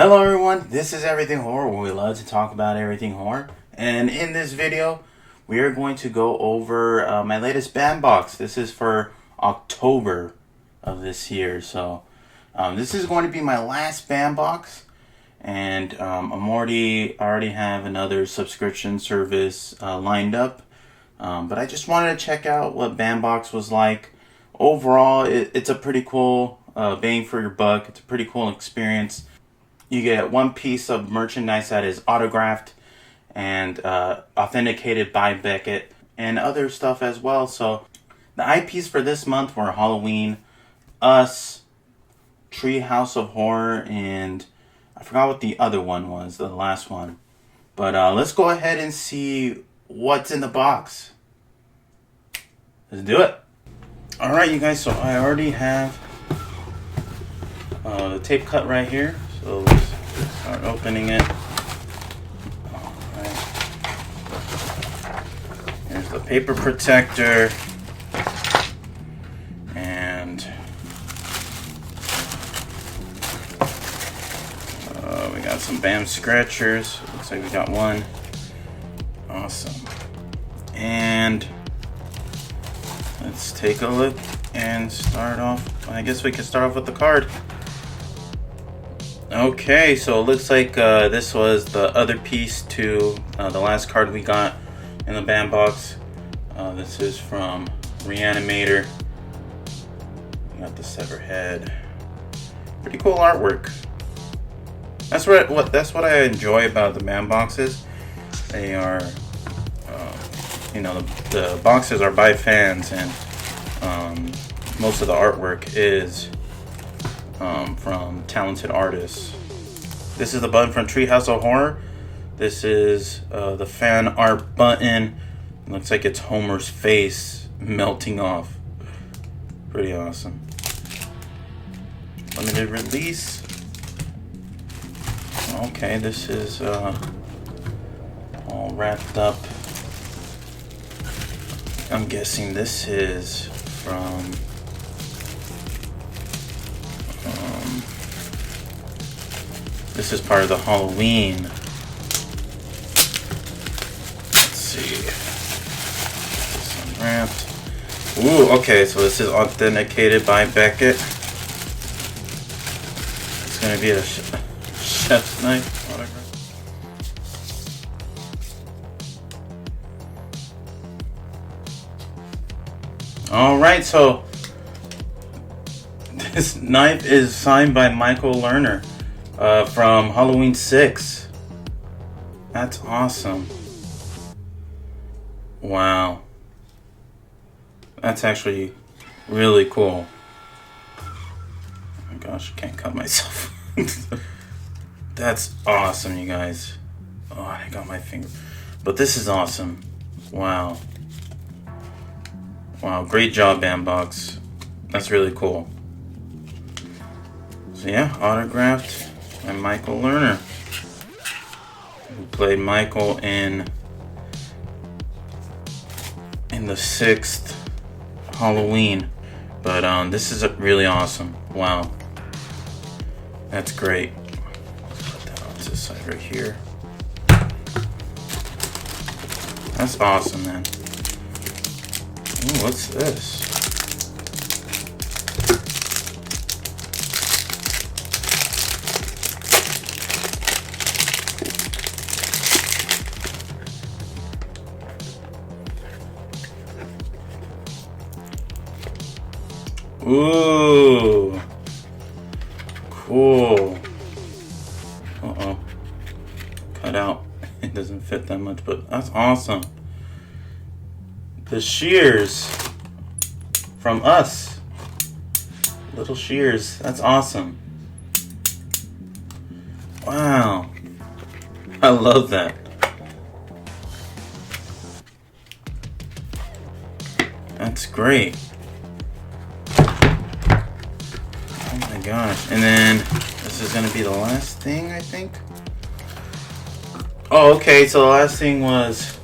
Hello everyone, this is Everything Horror, where we love to talk about everything horror. And in this video, we are going to go over my latest band box. This is for October of this year. So this is going to be my last band box. And I already have another subscription service lined up. But I just wanted to check out what Bandbox was like. Overall, it's a pretty cool bang for your buck. It's a pretty cool experience. You get one piece of merchandise that is autographed and authenticated by Beckett and other stuff as well. So the IPs for this month were Halloween, Us, Treehouse of Horror, and I forgot what the other one was, the last one. But let's go ahead and see what's in the box. Let's do it. Alright, you guys, so I already have the tape cut right here. So let's start opening it. Alright. Here's the paper protector. And we got some BAM scratchers. Looks like we got one. Awesome. And let's take a look and start off. I guess we can start off with the card. Okay, so it looks like this was the other piece to the last card we got in the band box. This is from Reanimator. We got the severed head. Pretty cool artwork. That's what I enjoy about the band boxes. They are, the boxes are by fans, and most of the artwork is from talented artists. This is the button from Treehouse of Horror. This is the fan art button. It looks like it's Homer's face melting off. Pretty awesome. Limited release. Okay, this is all wrapped up. I'm guessing this is from this is part of the Halloween. Let's see. This is unwrapped. Ooh, okay, so this is authenticated by Beckett. It's gonna be a chef's knife autograph. Alright, so this knife is signed by Michael Lerner from Halloween 6. That's awesome. Wow. That's actually really cool. Oh my gosh, I can't cut myself. That's awesome, you guys. Oh, I got my finger. But this is awesome. Wow. Wow, great job, Bandbox. That's really cool. So yeah, autographed by Michael Lerner, who played Michael in the 6th Halloween. But this is really awesome. Wow. That's great. Put that on this side right here. That's awesome, man. Ooh, what's this? Ooh, cool. Uh-oh. Cut out. It doesn't fit that much, but that's awesome. The shears from Us. Little shears. That's awesome. Wow. I love that. That's great. Oh my gosh. And then this is going to be the last thing, I think. Oh, okay. So the last thing was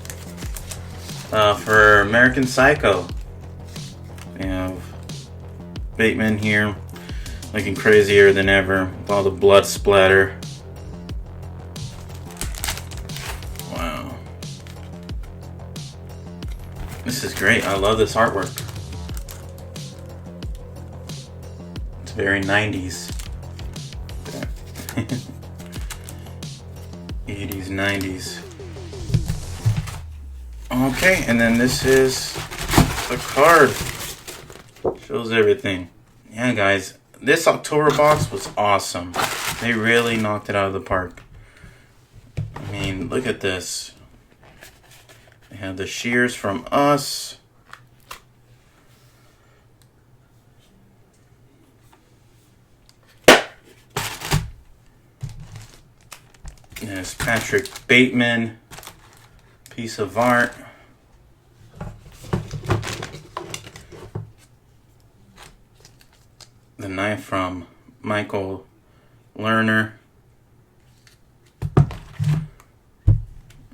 for American Psycho. We have Bateman here looking crazier than ever with all the blood splatter. This is great. I love this artwork. It's very 90s. 80s, 90s. Okay, and then this is the card. Shows everything. Yeah, guys, this October box was awesome. They really knocked it out of the park. I mean, look at this. They have the shears from us. There's Patrick Bateman, piece of art. The knife from Michael Lerner.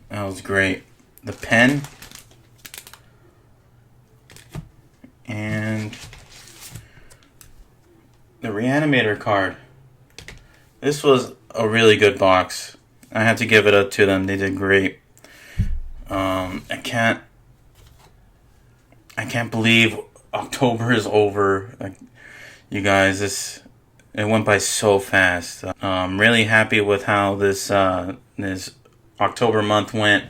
That was great. The pen. And the Reanimator card. This was a really good box. I had to give it up to them. They did great. I can't believe October is over. Like, you guys, it went by so fast. I'm really happy with how this October month went,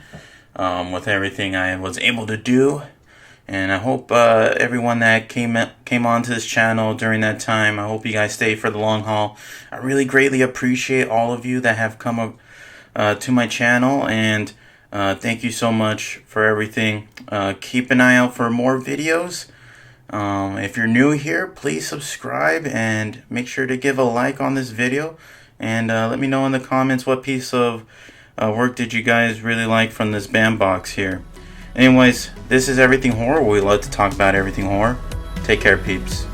with everything I was able to do, and I hope everyone that came onto this channel during that time, I hope you guys stay for the long haul. I really greatly appreciate all of you that have come to my channel, and thank you so much for everything. Keep an eye out for more videos. If you're new here, please subscribe and make sure to give a like on this video, and let me know in the comments what piece of work did you guys really like from this BAM box here. Anyways, this is Everything Horror. We love to talk about everything horror. Take care, peeps.